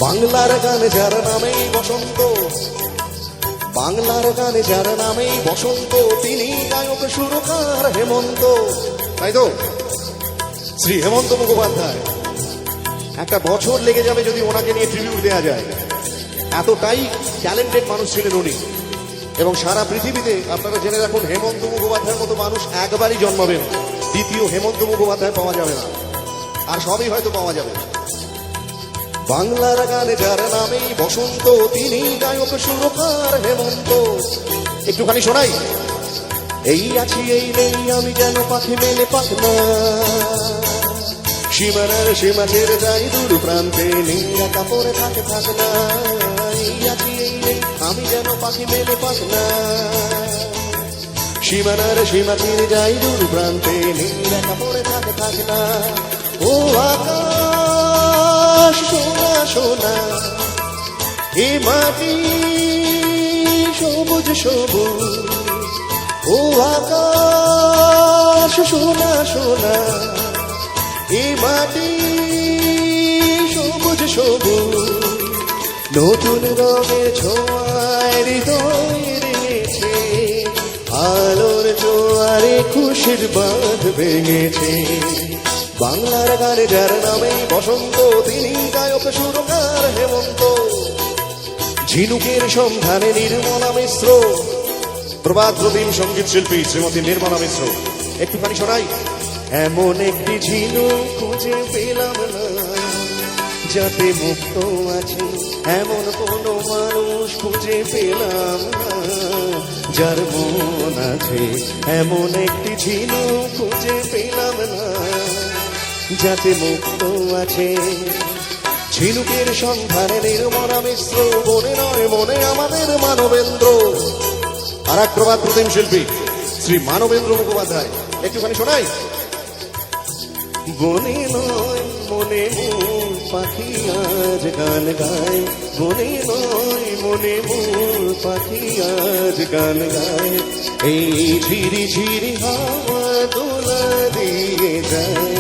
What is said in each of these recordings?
বাংলার গানে যার নামেই বসন্ত, বাংলার গানে যার নামেই বসন্ত, তিনি গায়ক সুরকার হেমন্ত। তাই তো শ্রী হেমন্ত মুখোপাধ্যায়। একটা বছর লেগে যাবে যদি ওনাকে নিয়ে ট্রিবিউট দেওয়া যায়, এতটাই ট্যালেন্টেড মানুষ ছিলেন উনি। এবং সারা পৃথিবীতে আপনারা জেনে রাখুন, হেমন্ত মুখোপাধ্যায়ের মতো মানুষ একবারই জন্মাবেন, দ্বিতীয় হেমন্ত মুখোপাধ্যায় পাওয়া যাবে না, আর সবই হয়তো পাওয়া যাবে। বাংলার গানে যার নামেই বসন্ত, তিনি গায়ক সুরকার হেমন্ত। একটুখানি শোনাই। এই আছি এই নেই আমি যেন পাখি মেলে পাখনা, সীমানার সীমা ছেড়ে যাই দূর প্রান্তে, নীলা কাপড়ে থাকে থাকনা। এই আছি এই নেই আমি যেন পাখি মেলে পাখনা, সীমানার সীমা ছেড়ে যাই দূর প্রান্তে, নীলা কাপড়ে থাকে থাকনা। ও আকাশ সোনা সোনা, এ মাটি সবুজ সবুজ। ও আকাশ সোনা সোনা, এ মাটি সবুজ সবুজ। নতুন রঙের ছোঁয়ায় হৃদয় রেঙেছে, আলোর জোয়ারে খুশির বাঁধ ভেঙেছে। বাংলার গানে যার নামেই বসন্ত, তিনি গায়ক সুরকার হেমন্ত। ঝিনুকের সন্ধানে নির্মলা মিশ্র, প্রভাত প্রতিম সঙ্গীত শিল্পী শ্রীমতী নির্মলা মিশ্র। একটুখানি শোনাই। এমন একটি ঝিনুক খুঁজে পেলাম না, যাতে মুক্ত আছে এমন কোনো মানুষ খুঁজে পেলাম না, যার মন আছে এমন একটি ঝিনুক খুঁজে পেলাম না, যাতে মুক্ত আছে। ঝিনুকের সন্ধানে নির্মলা মিশ্র, মনে নয় মনে আমাদের মানবেন্দ্র। আর এক প্রভাত প্রতিম শিল্পী শ্রী মানবেন্দ্র মুখোপাধ্যায়। একটুখানি শোনাই। বনে নয় মনে মন পাখি আজ গান গায়, বনে নয় মনে মন পাখি আজ গান গায়। এই ঝিরি ঝিরি হাওয়া দোলা দিয়ে যায়,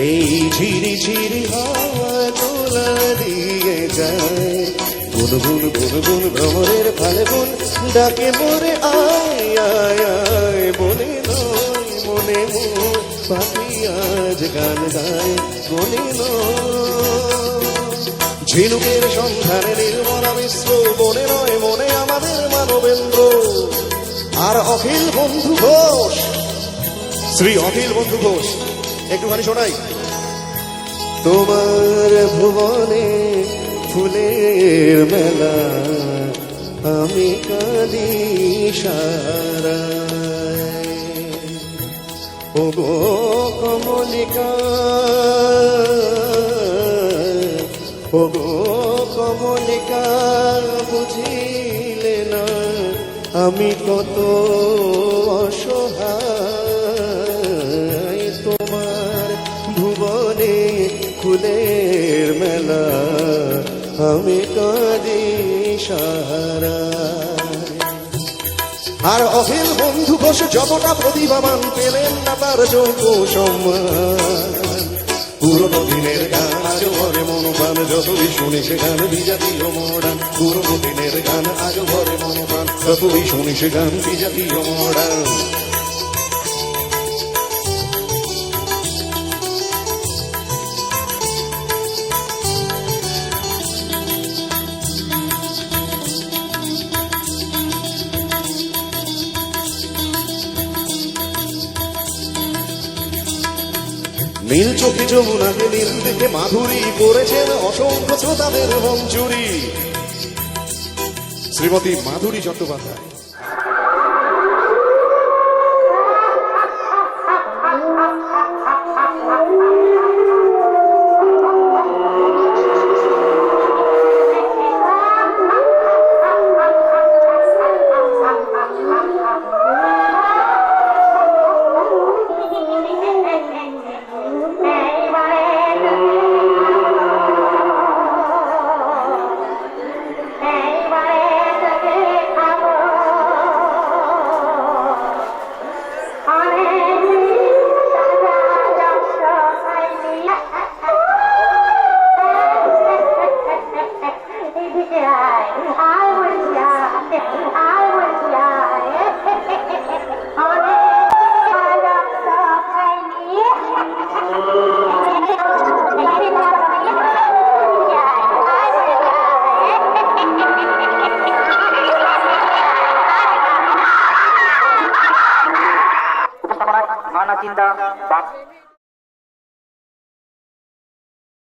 এই ঝিরি ঝিরি হাওয়া দোলা দিয়ে যায়। গুনগুন গুনগুন ভ্রমরের ফাল্গুন ডাকে মোরে আয় আয় আয়। বনে নয় মনে মন পাখি আজ গান গায়, বনে নয়। ঝিনুকের সন্ধানে নির্মলা মিশ্র, বনে নয় মনে আমাদের মানবেন্দ্র। আর অখিল বন্ধু ঘোষ, শ্রী অখিল বন্ধু ঘোষ। একটুখানি শোনাই। তোমার ভুবনে ফুলের মেলা, আমি কাঁদি সারা। ও গো কমলিকা, ও গো কমলিকা, বুঝিলে না আমি কত অসহায়। তোমার ভুবনে ফুলের মেলা, আমি কাঁদি সারা। আর অখিল বন্ধু ঘোষ যতটা প্রতিভাবান, পেলেন না তার যোগ্য সম্মান। পুরনো দিনের গান আজ ভরে মনোপ্রাণ, যতই শুনি সে গান বিজাতীয় মডার্ন। পুরনো দিনের গান আজ ভরে মনোপ্রাণ, যতই শুনি সে গান বিজাতীয় মডার্ন। নীল চোখে যমুনাকে নীল দেখে মাধুরী করেছেন অসংখ্য শ্রোতাদের মন চুরি, শ্রীমতী মাধুরী চট্টোপাধ্যায়। Hey, থানা জিন্দাবাদ।